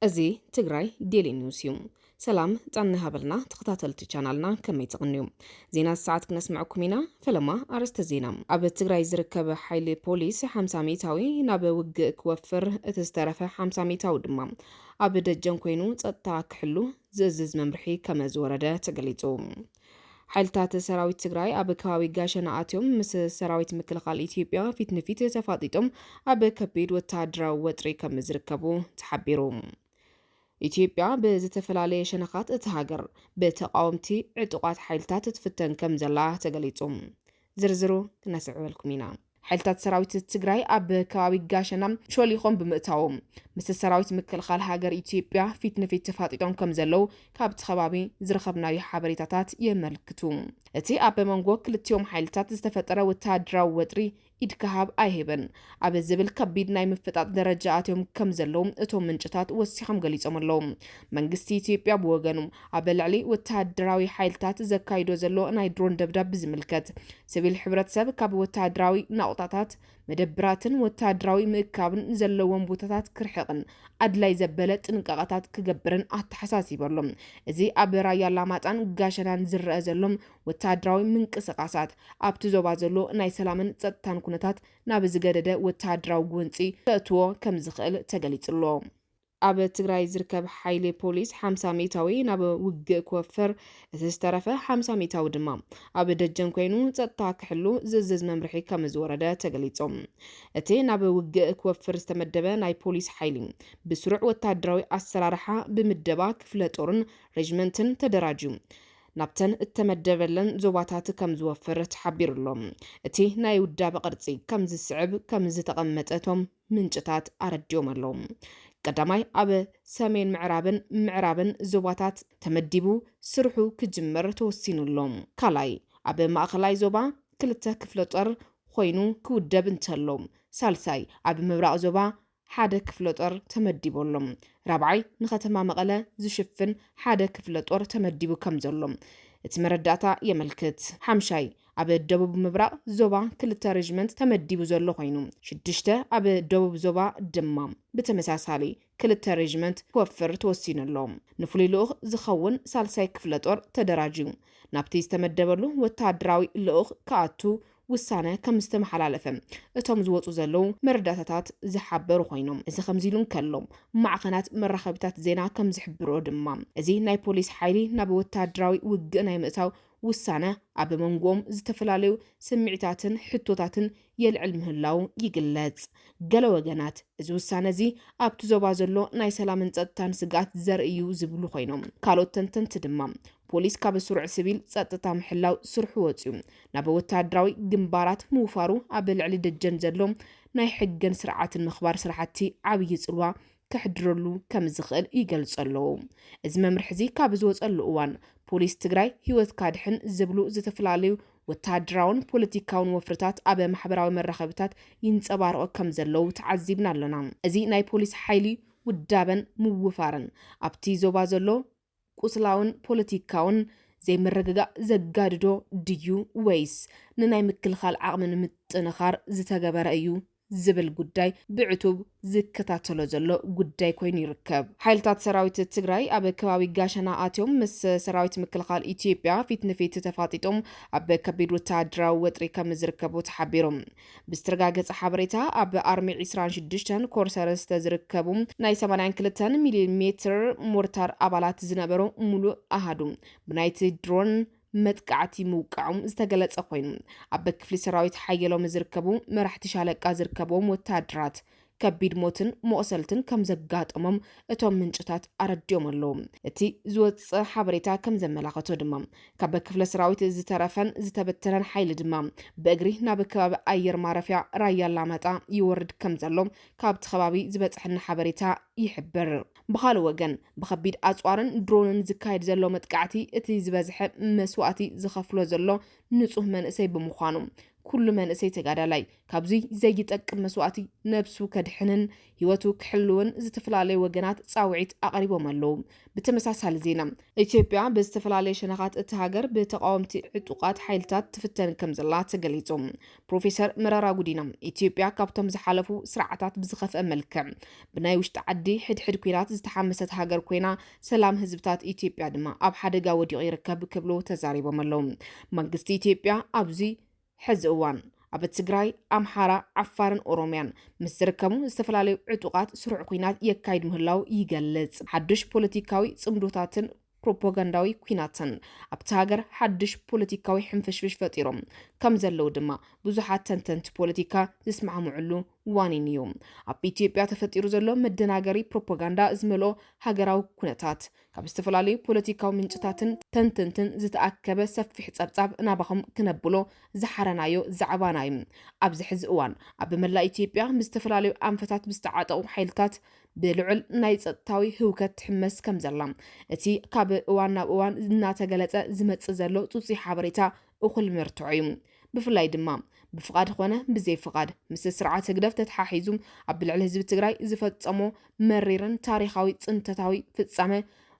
እዚ ትግራይ ዴሊ ኒውስ እዩ። ሰላም ጻን ሃበልና ተኸታተልቲ ቻናልና ከመይ ተቕንዩ ዜና ሰዓት ክነስምዐኩም ኢና። ፈለማ አርስተ ዜና ኣብ ትግራይ ዝርከብ ሓይሊ ፖሊስ 50 ሜታዊ ናብ ውግእ ክወፍር እቲ ዝተረፈ 50 ሜታዊ ድማ ኣብ ደጀን ኮይኑ ጸጥታ ክሕሉ ዝእዝዝ መምርሒ ከመ ዝወረደ ተገሊጹ። ሓይልታት ሰራዊት ትግራይ ኣብ ከባቢ ጋሸና ኣትዮም ምስ ሰራዊት ምክልኻል ኢትዮጵያ ፊት ንፊት ተፋጢጦም ኣብ ከቢድ ወተሃደራዊ ወጥሪ ከም ዝርከቡ ተሓቢሩ። ኢትዮጵያ ብዝተፈላለየ ሸነኻት እቲ ሃገር ብተቃወምቲ ዕጡቃት ሓይልታት ትፍተን ከም ዘላ ተገሊጹ። ዝርዝሩ ክነስዕበልኩም ኢና። ሓይልታት ሰራዊት ትግራይ ኣብ ከባቢ ጋሸና ሾሊኾም ብምእታዎም ምስ ሰራዊት ምክልኻል ሃገር ኢትዮጵያ ፊት ንፊት ተፋጢጦም ከም ዘለው ካብቲ ከባቢ ዝረኸብናዮ ሓበሬታታት የመልክቱ። እቲ ኣብ መንጎ ክልቲኦም ሓይልታት ዝተፈጠረ ወተሃደራዊ ወጥሪ ኢድ ክሃብ ኣይሄበን ኣብ ዝብል ከቢድ ናይ ምፍጣጥ ደረጃ ኣትዮም ከም ዘለው እቶም ምንጭታት ወሲሖም ገሊጾም ኣለው። መንግስቲ ኢትዮጵያ ብወገኑ ኣብ ልዕሊ ወተሃደራዊ ሓይልታት ዘካይዶ ዘሎ ናይ ድሮን ደብዳብ ዝምልከት ሲቪል ሕብረተሰብ ካብ ወተሃደራዊ ናቁጣታት መደብራትን ወተሃደራዊ ምእካብን ዘለዎም ቦታታት ክርሕቕን ኣድላይ ዘበለ ጥንቃቐታት ክገብርን ኣተሓሳሲበሎም። እዚ ኣብ ራያ ኣላማጣን ጋሸናን ዝረአ ዘሎም ወተሃደራዊ ምንቅስቃሳት ኣብቲ ዞባ ዘሎ ናይ ሰላምን ጸጥታን ኩነታት ናብ ዝገደደ ወተሃደራዊ ጉንፂ ከእትዎ ከም ዝኽእል ተገሊጹሎ። ኣብ ትግራይ ዝርከብ ሓይሊ ፖሊስ 50 ሜታዊ ናብ ውግእ ክወፍር እቲ ዝተረፈ 50 ሜታዊ ድማ ኣብ ደጀን ኮይኑ ጸጥታ ክሕሉ ዝእዝዝ መምርሒ ከም ዝወረደ ተገሊጾም። እቲ ናብ ውግእ ክወፍር ዝተመደበ ናይ ፖሊስ ሓይሊ ብስሩዕ ወተሃደራዊ ኣሰራርሓ ብምደባ ክፍለ ጦርን ሬጅመንትን ተደራጅዩ ናብተን እተመደበለን ዞባታት ከም ዝወፍር ተሓቢሩሎም። እቲ ናይ ውዳበ ቅርጺ ከም ዝስዕብ ከም ዝተቐመጠቶም ምንጭታት ኣረድዮም ኣለው። ቀዳማይ ኣብ ሰሜን ምዕራብን ዞባታት ተመዲቡ ስርሑ ክጅመር ተወሲኑሎም። ካልኣይ ኣብ ማእኸላይ ዞባ 2 ክፍለ ጦር ኮይኑ ክውደብ እንተሎም። ሳልሳይ ኣብ ምብራቕ ዞባ 1 ክፍለ ጦር ተመዲቦሎም። ራብዓይ ንከተማ መቐለ ዝሽፍን 1 ክፍለ ጦር ተመዲቡ ከም ዘሎም እቲ መረዳእታ የመልክት። ሓምሻይ ኣብ ደቡብ ምብራቕ ዞባ 2 ሬጅመንት ተመዲቡ ዘሎ ኮይኑ 6 ኣብ ደቡብ ዞባ ድማ ብተመሳሳሊ 2 ሬጅመንት ክወፍር ተወሲኑሎም። ንፍሉይ ልኡኽ ዝኸውን ሳልሳይ ክፍለ ጦር ተደራጅዩ ናብቲ ዝተመደበሉ ወተሃደራዊ ልኡኽ ከኣቱ ውሳነ ከም ዝተመሓላለፈ እቶም ዝወፁ ዘለው መረዳታታት ዝሓበሩ ኮይኖም እዚ ከምዚሉን ከሎም ማዕኸናት መራኸቢታት ዜና ከም ዝሕብሮ ድማ እዚ ናይ ፖሊስ ሓይሊ ናብ ወተሃደራዊ ውግእ ናይ ምእታው ውሳነ ኣብ መንጎኦም ዝተፈላለዩ ስምዒታትን ሕቶታትን የልዕል ምህላው ይግለጽ። ገለ ወገናት እዚ ውሳነ እዚ ኣብቲ ዞባ ዘሎ ናይ ሰላምን ጸጥታን ስጋት ዘርእዩ ዝብሉ ኮይኖም ካልኦት ተንተንቲ ድማ ፖሊስ ካብ ስሩዕ ሲቪል ጸጥታ ምሕላው ስርሑ ወፅዩ ናብ ወተሃደራዊ ግንባራት ምውፋሩ ኣብ ልዕሊ ደጀን ዘሎ ናይ ሕግን ስርዓትን ምኽባር ስራሕቲ ዓብይ ጽልዋ ከሕድረሉ ከም ዝኽእል ይገልጸለው። እዚ መምርሒ እዚ ካብ ዝወፀሉ እዋን ፖሊስ ትግራይ ህይወት ካድሕን ዝብሉ ዝተፈላለዩ ወተሃደራውን ፖለቲካውን ወፍርታት ኣብ ማሕበራዊ መራኸቢታት ይንጸባረቑ ከም ዘለው ተዓዚብና ኣለና። እዚ ናይ ፖሊስ ሓይሊ ውዳበን ምውፋርን ኣብቲ ዞባ ዘሎ ቁስላውን ፖለቲካውን ዘይመረግጋእ ዘጋድዶ ድዩ ወይስ ንናይ ምክልኻል ዓቕምን ምጥንኻር ዝተገበረ እዩ ዝብል ጉዳይ ብዕቱብ ዝከታተሎ ዘሎ ጉዳይ ኮይኑ ይርከብ። ሓይልታት ሰራዊት ትግራይ ኣብ ከባቢ ጋሸና ኣትዮም ምስ ሰራዊት ምክልኻል ኢትዮጵያ ፊት ንፊት ተፋጢጦም ኣብ ከቢድ ወተሃደራዊ ወጥሪ ከም ዝርከቡ ተሓቢሮም። ብዝተረጋገፀ ሓበሬታ ኣብ ኣርሚ 26 ኮር ሰለስተ ዝርከቡ ናይ 82 ሚሜ ሞርታር ኣባላት ዝነበሩ ሙሉእ ኣሃዱ ብናይቲ ድሮን መጥቃዕቲ ምውቃዖም ዝተገለጸ ኮይኑ ኣብ ክፍሊ ሰራዊት ሓየሎም ዝርከቡ መራሕቲ ሻለቃ ዝርከቦም ወተሃደራት ከቢድ ሞትን መቑሰልትን ከም ዘጋጠሞም እቶም ምንጭታት ኣረድዮም ኣለው። እቲ ዝወፅእ ሓበሬታ ከም ዘመላኸቶ ድማ ካብ ክፍለ ሰራዊት ዝተረፈን ዝተበተነን ሓይሊ ድማ ብእግሪ ናብ ከባቢ ኣየር ማረፊያ ራያ ኣላማጣ ይወርድ ከም ዘሎ ካብቲ ከባቢ ዝበፅሐና ሓበሬታ ይሕብር። ብኻልእ ወገን ብከቢድ ኣፅዋርን ድሮንን ዝካየድ ዘሎ መጥቃዕቲ እቲ ዝበዝሐ መስዋእቲ ዝኸፍሎ ዘሎ ንጹህ መንእሰይ ብምዃኑ ኩሉ መንእሰይ ተጋዳላይ ካብዚ ዘይጠቅም መስዋዕቲ ነብሱ ከድሕንን ህይወቱ ክሕልውን ዝተፈላለዩ ወገናት ጻውዒት አቅሪቦም ኣለው። ብተመሳሳሊ ዜና ኢትዮጵያ ብዝተፈላለዩ ሸነኻት እቲ ሃገር ብተቃወምቲ ዕጡቃት ሓይልታት ትፍተን ከም ዘላ ተገሊጾም። ፕሮፌሰር መረራ ጉዲና ኢትዮጵያ ካብቶም ዝሓለፉ ስርዓታት ብዝኸፍአ መልክዕ ብናይ ውሽጢ ዓዲ ሕድሕድ ኩናት ዝተሓመሰት ሃገር ኮይና ሰላም ህዝብታት ኢትዮጵያ ድማ ኣብ ሓደጋ ወዲቑ ይርከብ ክብሉ ተዛሪቦም ኣለው። መንግስቲ ኢትዮጵያ ኣብዚ ሕዚ እዋን ኣብ ትግራይ፣ ኣምሓራ፣ ዓፋርን ኦሮምያን ምስ ዝርከቡ ዝተፈላለዩ ዕጡቃት ስሩዕ ኩናት የካይድ ምህላው ይገልጽ። ሓድሽ ፖለቲካዊ ጽምዶታትን ፕሮፓጋንዳዊ ኩናትን ኣብቲ ሃገር ሓድሽ ፖለቲካዊ ሕንፍሽፍሽ ፈጢሮም ከም ዘለው ድማ ብዙሓት ተንተንቲ ፖለቲካ ዝስማዕምዑሉ ዋኒን እዩ። ኣብ ኢትዮጵያ ተፈጢሩ ዘሎ መደናገሪ ፕሮፓጋንዳ ዝመልኦ ሃገራዊ ኩነታት ካብ ዝተፈላለዩ ፖለቲካዊ ምንጭታትን ተንተንትን ዝተኣከበ ሰፊሕ ጸብጻብ ናባኹም ክነብሎ ዝሓረናዮ ዛዕባና እዩ። ኣብዚ ሕዚ እዋን ኣብ መላእ ኢትዮጵያ ብዝተፈላለዩ ኣንፈታት ብዝተዓጠቑ ሓይልታት ብልዑል ናይ ጸጥታዊ ህውከት ትሕመስ ከም ዘላ እቲ ካብ እዋን ናብ እዋን እናተገለጸ ዝመጽእ ዘሎ ጽጹይ ሓበሬታ እኹል መርትዑ እዩ። ብፍላይ ድማ ብፍቃድ ኾነ ብዘይ ፍቃድ ምስ ስርዓት ህግደፍ ተተሓሒዙ ኣብ ልዕሊ ህዝቢ ትግራይ ዝፈጸሞ መሪርን ታሪኻዊ ጽንተታዊ ፍጻመ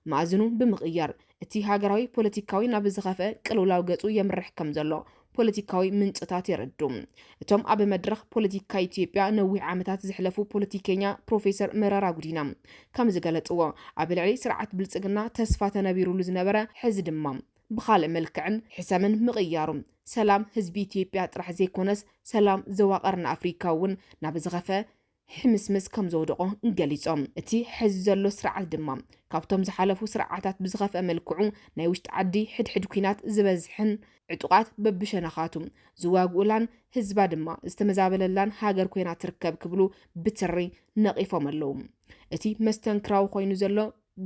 ማእዝኑ ብምቕያር እቲ ሃገራዊ ፖለቲካዊ ናብ ዝኸፈ ቅልውላው ገጹ የምርሕ ከም ዘሎ ፖለቲካዊ ምንጭታት የረዱ። እቶም ኣብ መድረኽ ፖለቲካ ኢትዮጵያ ነዊሕ ዓመታት ዝሕለፉ ፖለቲከኛ ፕሮፌሰር መረራ ጉዲና ከም ዝገለጽዎ ኣብ ልዕሊ ስርዓት ብልጽግና ተስፋ ተነቢሩሉ ዝነበረ ሕዚ ድማ ብኻልእ መልክዕን ሕሰምን ምቕያሩ ሰላም ህዝቢ ኢትዮጵያ ጥራሕ ዘይኮነስ ሰላም ዘዋቐርና ኣፍሪካ እውን ናብ ዝኸፈ ሕምስምስ ከም ዘውድቆ ገሊጾም። እቲ ሕዚ ዘሎ ስርዓት ድማ ካብቶም ዝሓለፉ ስርዓታት ብዝኸፍአ መልክዑ ናይ ውሽጢ ዓዲ ሕድሕድ ኩናት ዝበዝሕን ዕጡቃት በብሸነኻቱ ዝዋግኡላን ህዝባ ድማ ዝተመዛበለላን ሃገር ኮይና ትርከብ ክብሉ ብትሪ ነቂፎም ኣለው። እቲ መስተንክራዊ ኮይኑ ዘሎ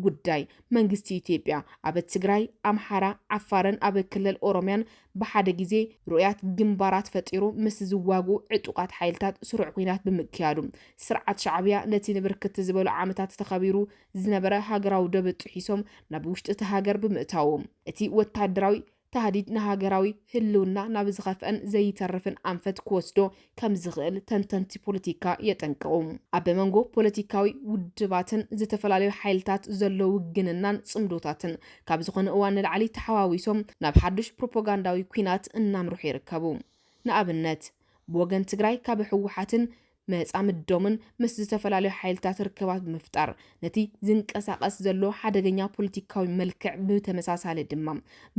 ጉዳይ መንግስቲ ኢትዮጵያ ኣብ ትግራይ፣ ኣምሓራ፣ ዓፋርን ኣብ ክልል ኦሮምያን ብሓደ ግዜ ሩእያት ግንባራት ፈጢሩ ምስ ዝዋግኡ ዕጡቃት ሓይልታት ስሩዕ ኩናት ብምክያዱ ስርዓት ሻዕብያ ነቲ ንብርክት ዝበሉ ዓመታት ተኸቢሩ ዝነበረ ሃገራዊ ደብ ጥሒሶም ናብ ውሽጢ እቲ ሃገር ብምእታው እቲ ወታደራዊ ተሃዲድ ንሃገራዊ ህልውና ናብ ዝኸፍአን ዘይተርፍን ኣንፈት ክወስዶ ከም ዝኽእል ተንተንቲ ፖለቲካ የጠንቅቑ። ኣብ መንጎ ፖለቲካዊ ውድባትን ዝተፈላለዩ ሓይልታት ዘለዎ ውግንናን ጽምዶታትን ካብ ዝኾነ እዋን ንላዕሊ ተሓዋዊሶም ናብ ሓድሽ ፕሮፓጋንዳዊ ኩናት እናምርሑ ይርከቡ። ንኣብነት ብወገን ትግራይ ካብ ሕወሓትን መጻምዶምን ምስ ዝተፈላለዩ ሓይልታት ርክባት ብምፍጣር ነቲ ዝንቀሳቐስ ዘሎ ሓደገኛ ፖለቲካዊ መልክዕ ብተመሳሳሊ ድማ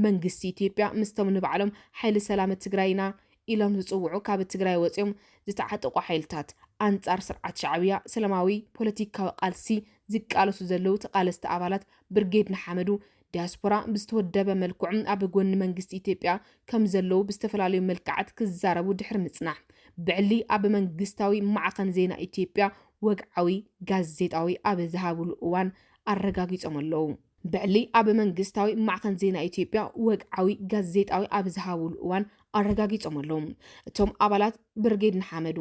መንግስቲ ኢትዮጵያ ምስቶም ንባዕሎም ሓይሊ ሰላም ትግራይና ኢሎም ዝጽውዑ ካብ ትግራይ ወፂኦም ዝተዓጠቁ ሓይልታት አንጻር ስርዓት ሻዕብያ ሰላማዊ ፖለቲካዊ ቃልሲ ዝቃለሱ ዘለው ተቃለስቲ አባላት ብርጌድ ንሓመዱ ዲያስፖራ ብዝተወደበ መልክዑም ኣብ ጎኒ መንግስቲ ኢትዮጵያ ከም ዘለው ብዝተፈላለዩ መልክዓት ክዛረቡ ድሕሪ ምጽናሕ ብዕሊ ኣብ መንግስታዊ ማዕኸን ዜና ኢትዮጵያ ወግዓዊ ጋዜጣዊ ኣብ ዝሃብሉ እዋን ኣረጋጊጾም ኣለው። ብዕሊ ኣብ መንግስታዊ ማዕኸን ዜና ኢትዮጵያ ወግዓዊ ጋዜጣዊ ኣብ ዝሃብሉ እዋን ኣረጋጊጾም ኣለው። እቶም አባላት ብርጌድ ንሓመዱ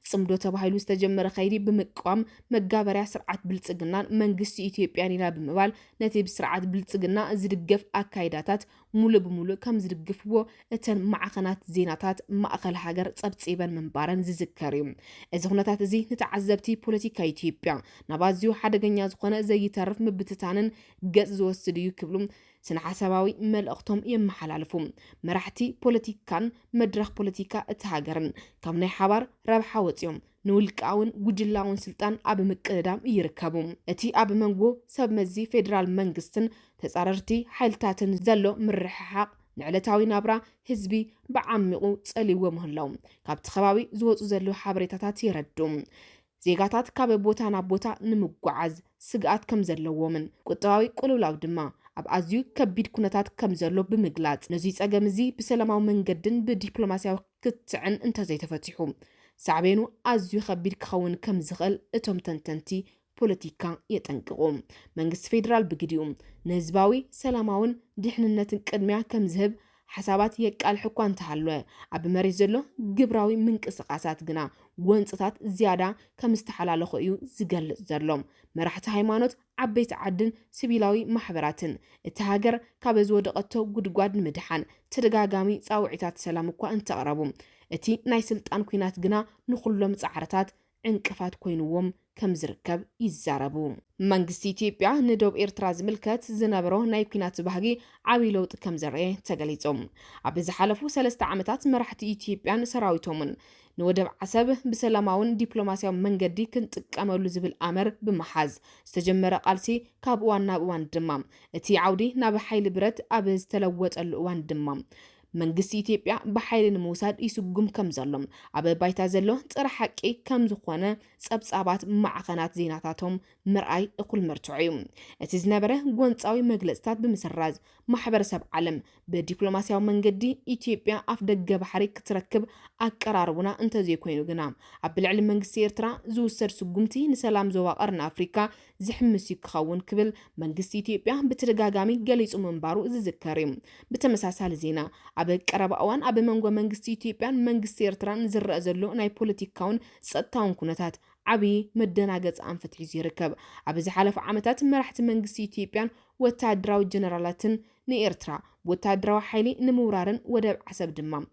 ጽምዶ ተባሂሉ ዝተጀመረ ኸይዲ ብምቋም መጋበርያ ስርዓት ብልጽግናን መንግስቲ ኢትዮጵያን ኢና ብምባል ነቲ ብስርዓት ብልጽግና ዝድገፍ አካይዳታት ሙሉ ብሙሉ ከም ዝድግፍዎ እተን ማዕኸናት ዜናታት ማእኸል ሃገር ጸብጺበን መንባረን ዝዝከር እዩ። እዚ ኩነታት እዚ ንተዓዘብቲ ፖለቲካ ኢትዮጵያ ናብ ኣዝዩ ሓደገኛ ዝኾነ ዘይተርፍ ምብትታንን ገጽ ዝወስድ እዩ ክብሉ ስነሓሳባዊ መልእኽቶም የመሓላልፉ። መራሕቲ ፖለቲካን መድረኽ ፖለቲካ እቲ ሃገርን ካብ ናይ ሓባር ረብሓ ወፂኦም ንውልቃውን ጉጅላውን ስልጣን ኣብ ምቅድዳም ይርከቡ። እቲ ኣብ መንጎ ሰብ መዚ ፌደራል መንግስትን ተጻረርቲ ሓይልታትን ዘሎ ምርሕሓቅ ንዕለታዊ ናብራ ህዝቢ ብዓሚቑ ጸሊዎ ምህላው ካብቲ ከባቢ ዝወፁ ዘሎ ሓበሬታታት ይረዱ። ዜጋታት ካብ ቦታ ናብ ቦታ ንምጓዓዝ ስግኣት ከም ዘለዎምን ቁጠባዊ ቁልውላው ድማ ኣብ ኣዝዩ ከቢድ ኩነታት ከም ዘሎ ብምግላጽ ነዚ ጸገም እዚ ብሰላማዊ መንገድን ብዲፕሎማሲያዊ ክትዕን እንተዘይተፈቲሑ ሳዕቤኑ ኣዝዩ ከቢድ ክኸውን ከም ዝኽእል እቶም ተንተንቲ ፖለቲካ የጠንቅቑ። መንግስቲ ፌደራል ብግዲኡ ንህዝባዊ ሰላማውን ድሕንነትን ቅድሚያ ከም ዝህብ ሓሳባት የቃልሕ እኳ እንተሃለወ ኣብ መሬት ዘሎ ግብራዊ ምንቅስቃሳት ግና ወንፅታት ዝያዳ ከም ዝተሓላለኹ እዩ ዝገልጽ ዘሎ መራሕቲ ሃይማኖት ዓበይቲ ዓድን ሲቪላዊ ማሕበራትን እቲ ሃገር ካብ ዝወደቐቶ ጉድጓድ ንምድሓን ተደጋጋሚ ጻውዒታት ሰላም እኳ እንተቕረቡ እቲ ናይ ስልጣን ኩናት ግና ንኹሎም ጻዕርታት እንቅፋት ኮይኑዎም ከም ዝርከብ ይዛረቡ መንግስቲ ኢትዮጵያ ንደቡብ ኤርትራ ዝምልከት ዝነበሮ ናይ ኩናት ባህጊ ዓብይ ለውጢ ከም ዘርአ ተገሊጾም ኣብ ዝሓለፉ 3 ዓመታት መራሕቲ ኢትዮጵያን ሰራዊቶምን ንወደብ ዓሰብ ብሰላማውን ዲፕሎማሲያዊ መንገዲ ክንጥቀመሉ ዝብል ኣመር ብምሓዝ ዝተጀመረ ቃልሲ ካብ እዋን ናብ እዋን ድማ እቲ ዓውዲ ናብ ሓይሊ ብረት ኣብ ዝተለወጠሉ እዋን ድማ መንግስቲ ኢትዮጵያ በሓይሊ ንምውሳድ ይስጉም ከም ዘሎም ኣብ ባይታ ዘሎ ጥረ ሓቂ ከም ዝኾነ ጸብጻባት ማዕኸናት ዜናታቶም ምርኣይ እኩል መርትዑ እዩ እቲ ዝነበረ ጎንፃዊ መግለጽታት ብምስራዝ ማሕበረሰብ ዓለም በዲፕሎማሲያዊ መንገዲ ኢትዮጵያ ኣፍ ደገ ባሕሪ ክትረክብ ኣቀራርቡና እንተዘይኮይኑ ግና ኣብ ልዕሊ መንግስቲ ኤርትራ ዝውሰድ ስጉምቲ ንሰላም ዞባ ቀርኒ ኣፍሪካ ዝሕምስ ክኸውን ክብል መንግስቲ ኢትዮጵያ ብተደጋጋሚ ገሊጹ ምንባሩ ዝዝከር እዩ ብተመሳሳሊ ዜና ኣብ ቀረባ እዋን ኣብ መንጎ መንግስቲ ኢትዮጵያን መንግስቲ ኤርትራን ዝረአ ዘሎ ናይ ፖለቲካውን ጸጥታውን ኩነታት ዓብይ መደናገጽ አንፈትሒዙ ይርከብ ኣብ ዝሓለፉ ዓመታት መራሕቲ መንግስቲ ኢትዮጵያን ወታደራዊ ጀነራላትን ንኤርትራ ወታደራዊ ሓይሊ ንምውራርን ወደብ ዓሰብ ድማ